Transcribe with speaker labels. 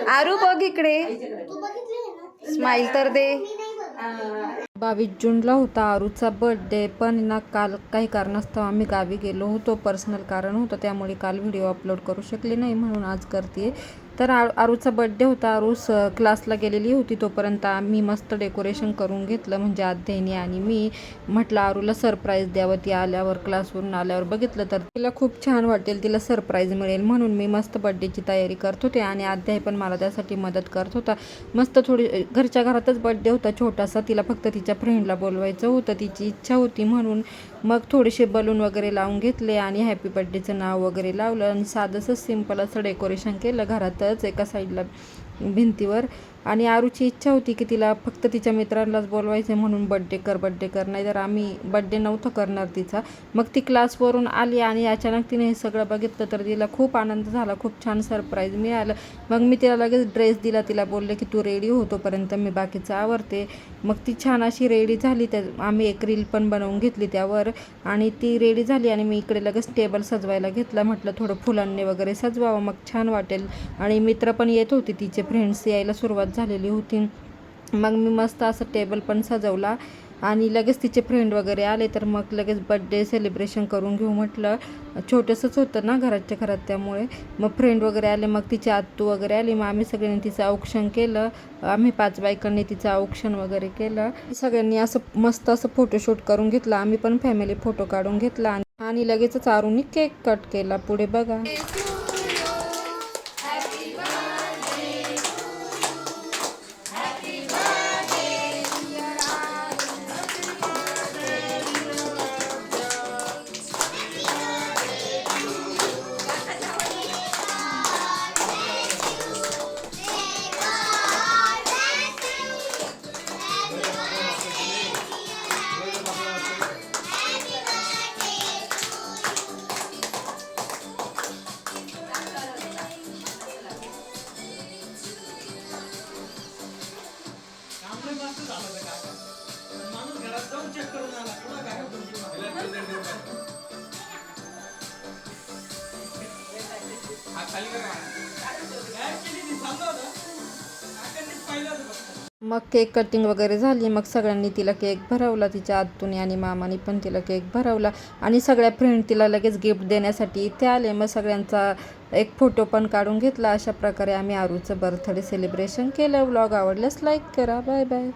Speaker 1: आरू बघ इकडे, स्माइल तर दे. 22 जूनला होता आरूचा बर्थडे, पण ना काल काही कारणास्तव आम्ही गावी गेलो होतो. पर्सनल कारण होतं, त्यामुळे काल व्हिडिओ अपलोड करू शकले नाही, म्हणून आज करते. तर आरूचा बर्थडे होता. आरूस क्लासला गेलेली होती, तोपर्यंत आम्ही मस्त डेकोरेशन करून घेतलं, म्हणजे अध्ययनी आणि मी. म्हटलं आरूला सरप्राईज द्यावं. ती आल्यावर, क्लासवरून आल्यावर बघितलं तर तिला खूप छान वाटेल, तिला सरप्राईज मिळेल, म्हणून मी मस्त बर्थडेची तयारी करत होते आणि अध्याय पण मला त्यासाठी मदत करत होता. मस्त थोडी घरच्या घरातच बर्थडे होता छोटासा. तिला फक्त तिच्या फ्रेंडला बोलवायचं होतं, तिची इच्छा होती म्हणून. मग थोडेसे बलून वगैरे लावून घेतले आणि हॅपी बर्थडेचं नाव वगैरे लावलं आणि साधंसं सिम्पल असं डेकोरेशन केलं घरातच एका साईडला भिंतीवर. आणि आरूची इच्छा होती की तिला फक्त तिच्या मित्रांनाच बोलवायचं, म्हणून बड्डे कर, नाही तर आम्ही बड्डे नव्हतं करणार तिचा. मग ती क्लासवरून आली आणि अचानक तिने हे सगळं बघितलं, तर तिला खूप आनंद झाला, खूप छान सरप्राईज मिळालं. मग मी तिला लगेच ड्रेस दिला, तिला बोलले की तू रेडी होतोपर्यंत मी बाकीचं आवरते. मग ती छान अशी रेडी झाली. आम्ही एक रील पण बनवून घेतली त्यावर, आणि ती रेडी झाली आणि मी इकडे लगेच टेबल सजवायला घेतला. म्हटलं थोडं फुलांनी वगैरे सजवावं, मग छान वाटेल. आणि मित्र पण येत होते, तिचे फ्रेंड्स यायला सुरुवात झालेली होती. मग मी मस्त असं टेबल पण सजवला आणि लगेच तिचे फ्रेंड वगैरे आले, तर मग लगेच बड्डे सेलिब्रेशन करून घेऊ म्हटलं. छोटंसंच होतं ना घराच्या घरात, त्यामुळे मग फ्रेंड वगैरे आले. मग तिची आत्तू वगैरे आली. मग आम्ही सगळ्यांनी तिचं औक्षण केलं. आम्ही 5 बायकांनी तिचं औक्षण वगैरे केलं. सगळ्यांनी असं मस्त असं फोटोशूट करून घेतलं. आम्ही पण फॅमिली फोटो काढून घेतला आणि लगेचच आरूनी केक कट केला. पुढे बघा. मग केक कटिंग वगैरे झाली. मग सगळ्यांनी तिला केक भरवला, तिच्या आत्तूने आणि मामाने पण तिला केक भरवला आणि सगळ्या फ्रेंड तिला लगेच गिफ्ट देण्यासाठी इथे आले. मग सगळ्यांचा एक फोटो पण काढून घेतला. अशा प्रकारे आम्ही आरूचं बर्थडे सेलिब्रेशन केलं. व्लॉग आवडल्यास लाईक करा. Bye bye.